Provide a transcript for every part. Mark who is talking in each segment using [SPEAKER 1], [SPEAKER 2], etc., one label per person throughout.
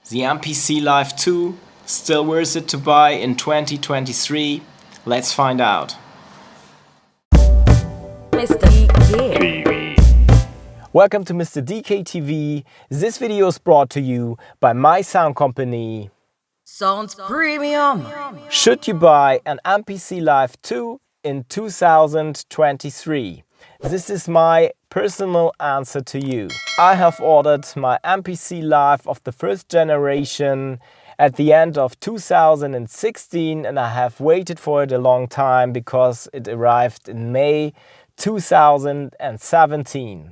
[SPEAKER 1] The MPC Live 2 still worth it to buy in 2023? Let's find out.
[SPEAKER 2] Mr. DK.
[SPEAKER 1] Welcome to Mr. DK TV. This video is brought to you by my sound company.
[SPEAKER 2] Sounds premium.
[SPEAKER 1] Should you buy an MPC Live 2 in 2023? This is my personal answer to you. I have ordered my MPC Live of the first generation at the end of 2016 and I have waited for it a long time because it arrived in May 2017.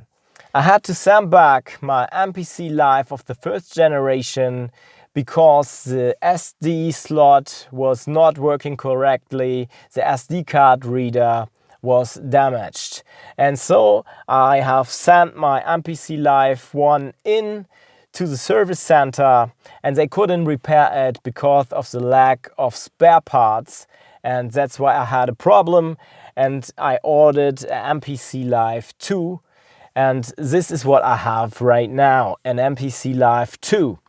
[SPEAKER 1] I had to send back my MPC Live of the first generation because the SD slot was not working correctly, the SD card reader was damaged. And so I have sent my MPC Live 1 in to the service center and they couldn't repair it because of the lack of spare parts, and that's why I had a problem and I ordered an MPC Live 2, and this is what I have right now, an MPC Live 2.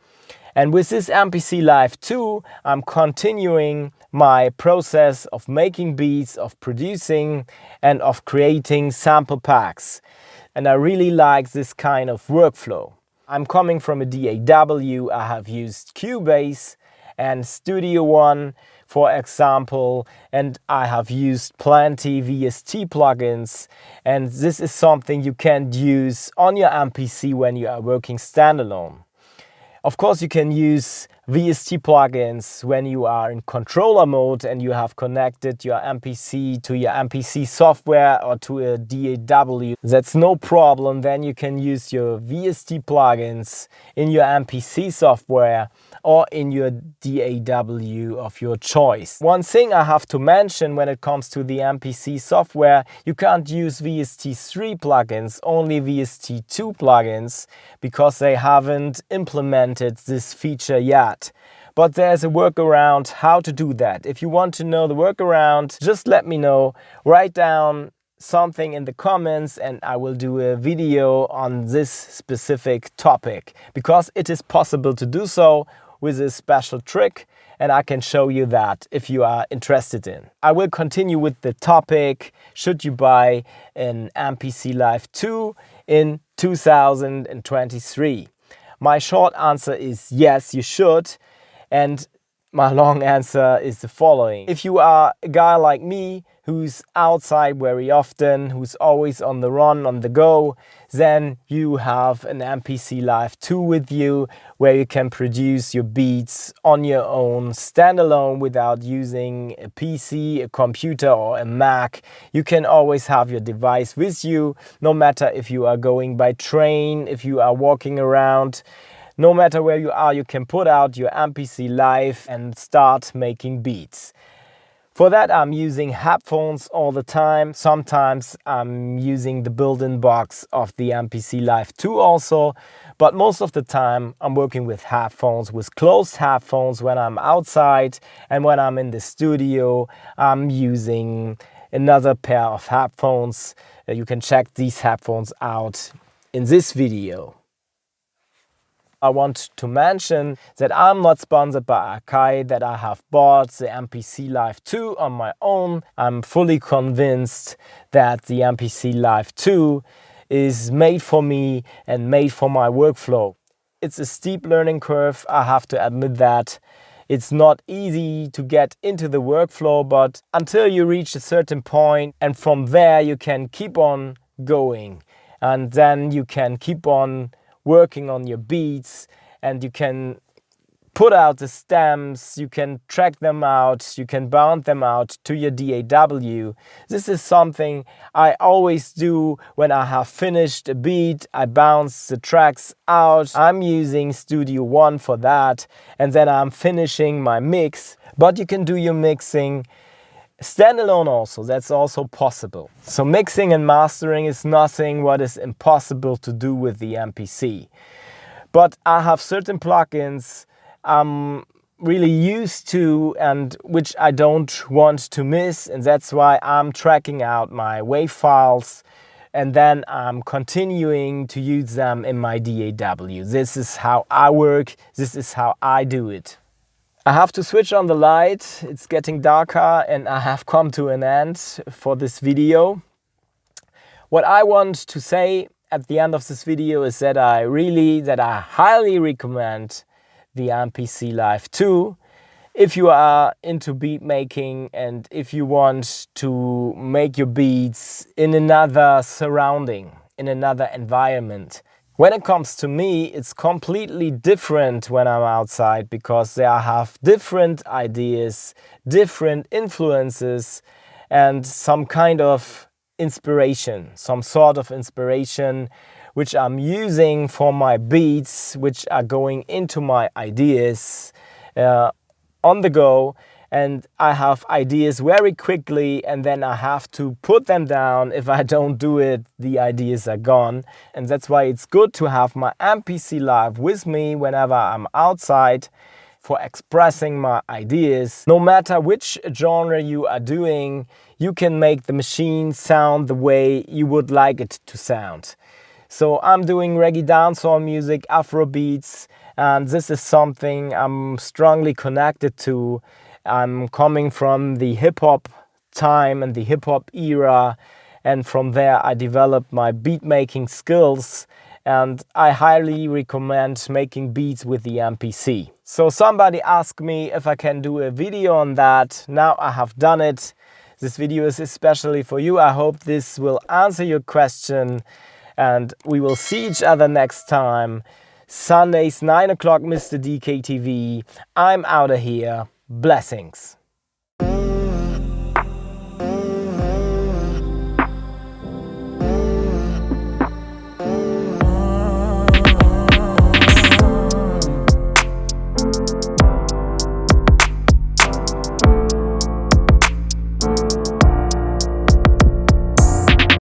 [SPEAKER 1] And with this MPC Live 2, I'm continuing my process of making beats, of producing and of creating sample packs. And I really like this kind of workflow. I'm coming from a DAW. I have used Cubase and Studio One, for example, and I have used plenty VST plugins, and this is something you can use on your MPC when you are working standalone. Of course, you can use VST plugins when you are in controller mode and you have connected your MPC to your MPC software or to a DAW. That's no problem. Then you can use your VST plugins in your MPC software or in your DAW of your choice. One thing I have to mention when it comes to the MPC software, you can't use VST3 plugins, only VST2 plugins, because they haven't implemented this feature yet. But there's a workaround how to do that. If you want to know the workaround, just let me know. Write down something in the comments and I will do a video on this specific topic, because it is possible to do so with a special trick, and I can show you that if you are interested in. I will continue with the topic, should you buy an MPC Live 2 in 2023? My short answer is yes, you should, and my long answer is the following. If you are a guy like me who's outside very often, who's always on the run, on the go, then you have an MPC Live 2 with you where you can produce your beats on your own standalone without using a PC, a computer or a Mac. You can always have your device with you, no matter if you are going by train, if you are walking around. No matter where you are, you can put out your MPC Live and start making beats. For that, I'm using headphones all the time. Sometimes I'm using the built-in box of the MPC Live 2 also, but most of the time I'm working with headphones, with closed headphones when I'm outside, and when I'm in the studio, I'm using another pair of headphones. You can check these headphones out in this video. I want to mention that I'm not sponsored by Akai, that I have bought the MPC Live 2 on my own. I'm fully convinced that the MPC Live 2 is made for me and made for my workflow. It's a steep learning curve, I have to admit that. It's not easy to get into the workflow, but until you reach a certain point, and from there you can keep on going, and then you can keep on working on your beats, and you can put out the stems, you can track them out, you can bound them out to your DAW. This is something I always do when I have finished a beat. I bounce the tracks out. I'm using Studio One for that, and then I'm finishing my mix. But you can do your mixing standalone also, that's also possible. So mixing and mastering is nothing what is impossible to do with the MPC. But I have certain plugins I'm really used to and which I don't want to miss, and that's why I'm tracking out my WAV files and then I'm continuing to use them in my DAW. This is how I work, this is how I do it. I have to switch on the light, it's getting darker and I have come to an end for this video. What I want to say at the end of this video is that I highly recommend the MPC Live 2. If you are into beat making and if you want to make your beats in another surrounding, in another environment. When it comes to me, it's completely different when I'm outside because I have different ideas, different influences and some kind of inspiration, some sort of inspiration which I'm using for my beats, which are going into my ideas on the go, and I have ideas very quickly and then I have to put them down. If I don't do it, the ideas are gone. And that's why it's good to have my MPC Live with me whenever I'm outside for expressing my ideas. No matter which genre you are doing, you can make the machine sound the way you would like it to sound. So I'm doing reggae dancehall music, Afro beats, and this is something I'm strongly connected to. I'm coming from the hip-hop time and the hip-hop era, and from there I developed my beat-making skills, and I highly recommend making beats with the MPC. So somebody asked me if I can do a video on that. Now I have done it. This video is especially for you. I hope this will answer your question, and we will see each other next time. Sundays, 9 o'clock, Mr. DK TV. I'm out of here. Blessings.